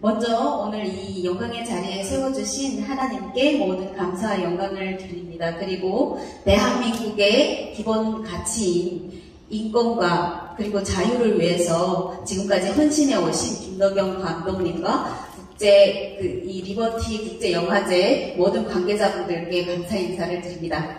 먼저 오늘 이 영광의 자리에 세워주신 하나님께 모든 감사와 영광을 드립니다. 그리고 대한민국의 기본 가치인 인권과 그리고 자유를 위해서 지금까지 헌신해 오신 김덕영 감독님과 이 리버티 국제영화제 모든 관계자분들께 감사 인사를 드립니다.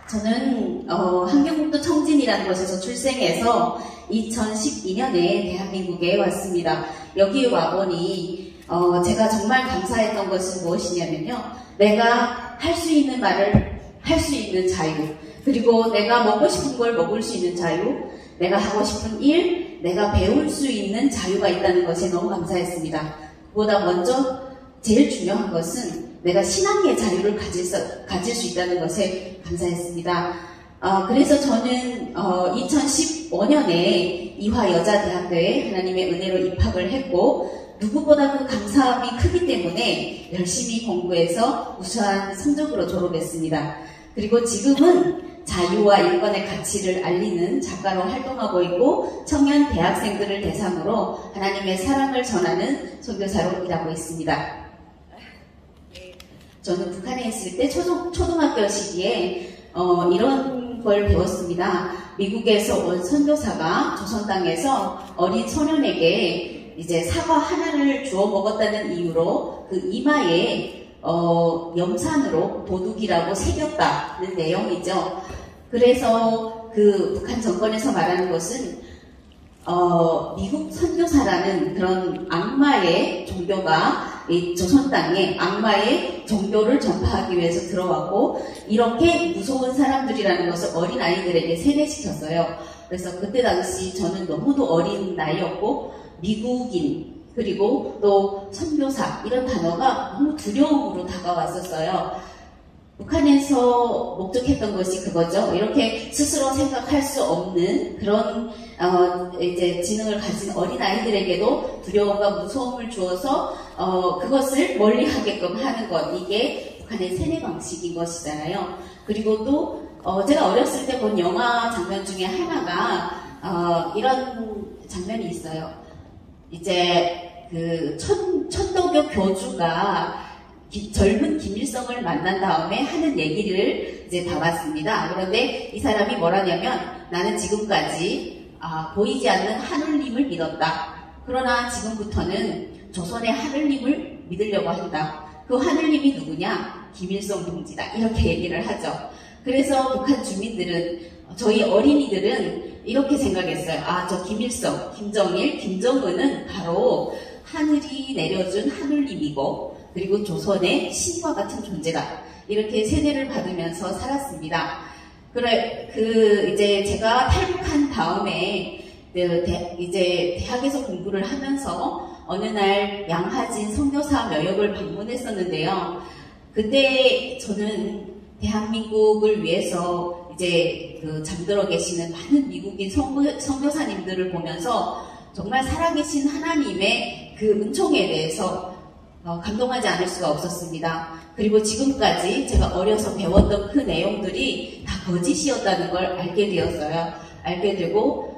저는 한경북도 청진이라는 곳에서 출생해서 2012년에 대한민국에 왔습니다. 여기 와보니 제가 정말 감사했던 것은 무엇이냐면요. 내가 할 수 있는 말을 할 수 있는 자유, 그리고 내가 먹고 싶은 걸 먹을 수 있는 자유, 내가 하고 싶은 일, 내가 배울 수 있는 자유가 있다는 것에 너무 감사했습니다. 그보다 먼저 제일 중요한 것은 내가 신앙의 자유를 가질 수 있다는 것에 감사했습니다. 그래서 저는 2015년에 이화여자대학교에 하나님의 은혜로 입학을 했고, 누구보다 그 감사함이 크기 때문에 열심히 공부해서 우수한 성적으로 졸업했습니다. 그리고 지금은 자유와 인권의 가치를 알리는 작가로 활동하고 있고, 청년 대학생들을 대상으로 하나님의 사랑을 전하는 선교사로 일하고 있습니다. 저는 북한에 있을 때 초등학교 시기에 이런 걸 배웠습니다. 미국에서 온 선교사가 조선 땅에서 어린 소년에게 이제 사과 하나를 주워 먹었다는 이유로 그 이마에 염산으로 도둑이라고 새겼다는 내용이죠. 그래서 그 북한 정권에서 말하는 것은 미국 선교사라는 그런 악마의 종교가 이 조선 땅에 악마의 종교를 전파하기 위해서 들어왔고, 이렇게 무서운 사람들이라는 것을 어린 아이들에게 세뇌시켰어요. 그래서 그때 당시 저는 너무도 어린 나이였고, 미국인 그리고 또 선교사 이런 단어가 너무 두려움으로 다가왔었어요. 북한에서 목적했던 것이 그거죠. 이렇게 스스로 생각할 수 없는 그런 이제 지능을 가진 어린 아이들에게도 두려움과 무서움을 주어서 그것을 멀리하게끔 하는 것, 이게 북한의 세뇌 방식인 것이잖아요. 그리고 또 제가 어렸을 때 본 영화 장면 중에 하나가 이런 장면이 있어요. 이제 그 천도교 교주가 젊은 김일성을 만난 다음에 하는 얘기를 이제 담았습니다. 그런데 이 사람이 뭐라냐면, 나는 지금까지 보이지 않는 하늘님을 믿었다. 그러나 지금부터는 조선의 하늘님을 믿으려고 한다. 그 하늘님이 누구냐? 김일성 동지다. 이렇게 얘기를 하죠. 그래서 북한 주민들은, 저희 어린이들은 이렇게 생각했어요. 저 김일성, 김정일, 김정은은 바로 하늘이 내려준 하늘님이고, 그리고 조선의 신과 같은 존재다. 이렇게 세뇌를 받으면서 살았습니다. 이제 제가 탈북한 다음에, 이제 대학에서 공부를 하면서 어느 날 양하진 선교사 묘역을 방문했었는데요. 그때 저는 대한민국을 위해서 이제 잠들어 계시는 많은 미국인 선교사님들을 보면서 정말 살아계신 하나님의 그 은총에 대해서 감동하지 않을 수가 없었습니다. 그리고 지금까지 제가 어려서 배웠던 그 내용들이 다 거짓이었다는 걸 알게 되었어요. 알게 되고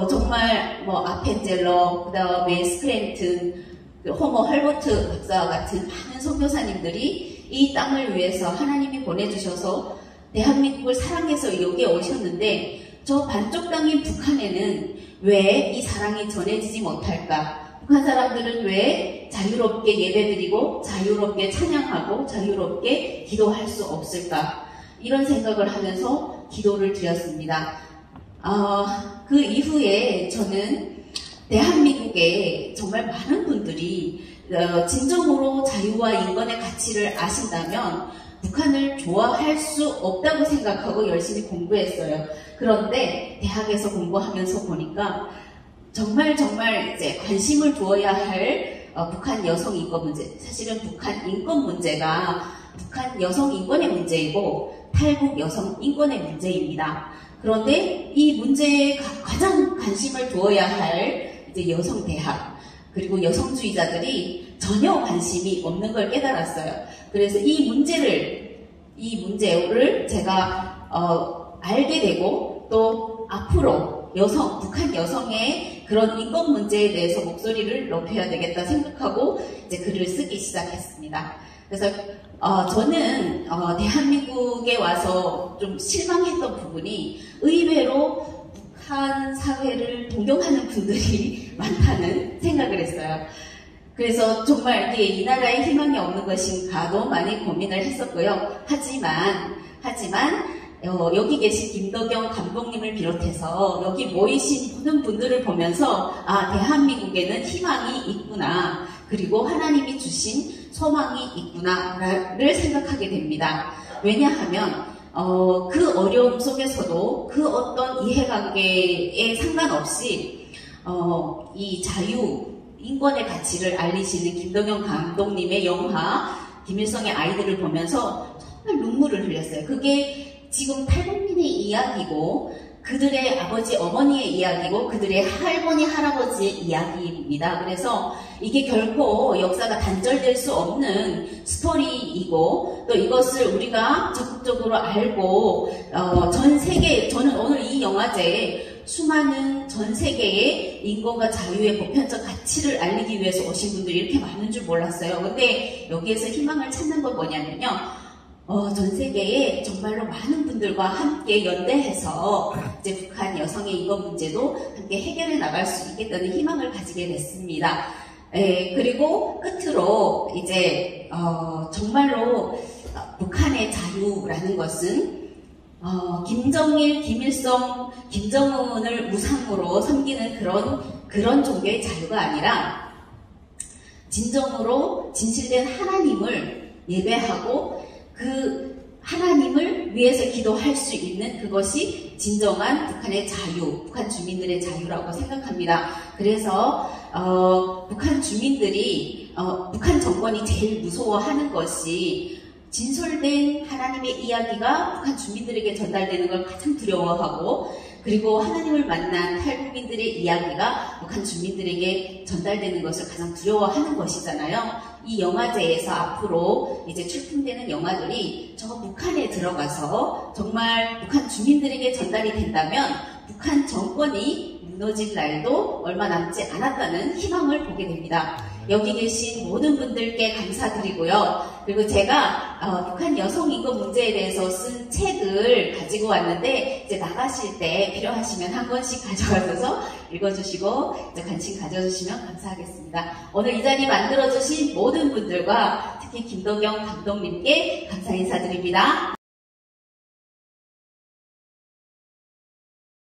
정말 아펜젤러, 그 다음에 스크랜튼, 호모 헐버트 박사와 같은 많은 선교사님들이 이 땅을 위해서 하나님이 보내주셔서 대한민국을 사랑해서 여기에 오셨는데, 저 반쪽 땅인 북한에는 왜 이 사랑이 전해지지 못할까? 북한 사람들은 왜 자유롭게 예배드리고 자유롭게 찬양하고 자유롭게 기도할 수 없을까? 이런 생각을 하면서 기도를 드렸습니다. 그 이후에 저는 대한민국에 정말 많은 분들이 진정으로 자유와 인권의 가치를 아신다면 북한을 좋아할 수 없다고 생각하고 열심히 공부했어요. 그런데 대학에서 공부하면서 보니까 정말 이제 관심을 두어야 할 북한 여성 인권 문제, 사실은 북한 인권 문제가 북한 여성 인권의 문제이고 탈북 여성 인권의 문제입니다. 그런데 이 문제에 가장 관심을 두어야 할 이제 여성 대학, 그리고 여성주의자들이 전혀 관심이 없는 걸 깨달았어요. 그래서 이 문제를 제가 알게 되고 또 앞으로 북한 여성의 그런 인권 문제에 대해서 목소리를 높여야 되겠다 생각하고 이제 글을 쓰기 시작했습니다. 그래서 저는 대한민국에 와서 좀 실망했던 부분이 의외로 북한 사회를 동경하는 분들이 많다는 생각을 했어요. 그래서 정말 이게 이 나라에 희망이 없는 것인가도 많이 고민을 했었고요. 하지만 여기 계신 김덕영 감독님을 비롯해서 여기 모이신 모든 분들을 보면서 대한민국에는 희망이 있구나, 그리고 하나님이 주신 소망이 있구나를 생각하게 됩니다. 왜냐하면 그 어려움 속에서도 그 어떤 이해관계에 상관없이 이 자유, 인권의 가치를 알리시는 김덕영 감독님의 영화 김일성의 아이들을 보면서 정말 눈물을 흘렸어요. 그게 지금 탈북민의 이야기고 그들의 아버지 어머니의 이야기고 그들의 할머니 할아버지의 이야기입니다. 그래서 이게 결코 역사가 단절될 수 없는 스토리이고, 또 이것을 우리가 적극적으로 알고 전 세계, 저는 오늘 이 영화제에 수많은 전 세계의 인권과 자유의 보편적 가치를 알리기 위해서 오신 분들이 이렇게 많은 줄 몰랐어요. 근데 여기에서 희망을 찾는 건 뭐냐면요, 전 세계에 정말로 많은 분들과 함께 연대해서 이제 북한 여성의 인권 문제도 함께 해결해 나갈 수 있겠다는 희망을 가지게 됐습니다. 그리고 끝으로 이제 정말로 북한의 자유라는 것은 김정일, 김일성, 김정은을 우상으로 섬기는 그런 종교의 자유가 아니라 진정으로 진실된 하나님을 예배하고 그 하나님을 위해서 기도할 수 있는 그것이 진정한 북한의 자유, 북한 주민들의 자유라고 생각합니다. 그래서 북한 주민들이 북한 정권이 제일 무서워하는 것이 진솔된 하나님의 이야기가 북한 주민들에게 전달되는 걸 가장 두려워하고, 그리고 하나님을 만난 탈북민들의 이야기가 북한 주민들에게 전달되는 것을 가장 두려워하는 것이잖아요. 이 영화제에서 앞으로 이제 출품되는 영화들이 저 북한에 들어가서 정말 북한 주민들에게 전달이 된다면 북한 정권이 무너질 날도 얼마 남지 않았다는 희망을 보게 됩니다. 여기 계신 모든 분들께 감사드리고요. 그리고 제가 북한 여성 인권 문제에 대해서 쓴 책을 가지고 왔는데, 이제 나가실 때 필요하시면 한 권씩 가져가셔서 읽어주시고 이제 관심 가져주시면 감사하겠습니다. 오늘 이 자리 만들어주신 모든 분들과 특히 김덕영 감독님께 감사 인사드립니다.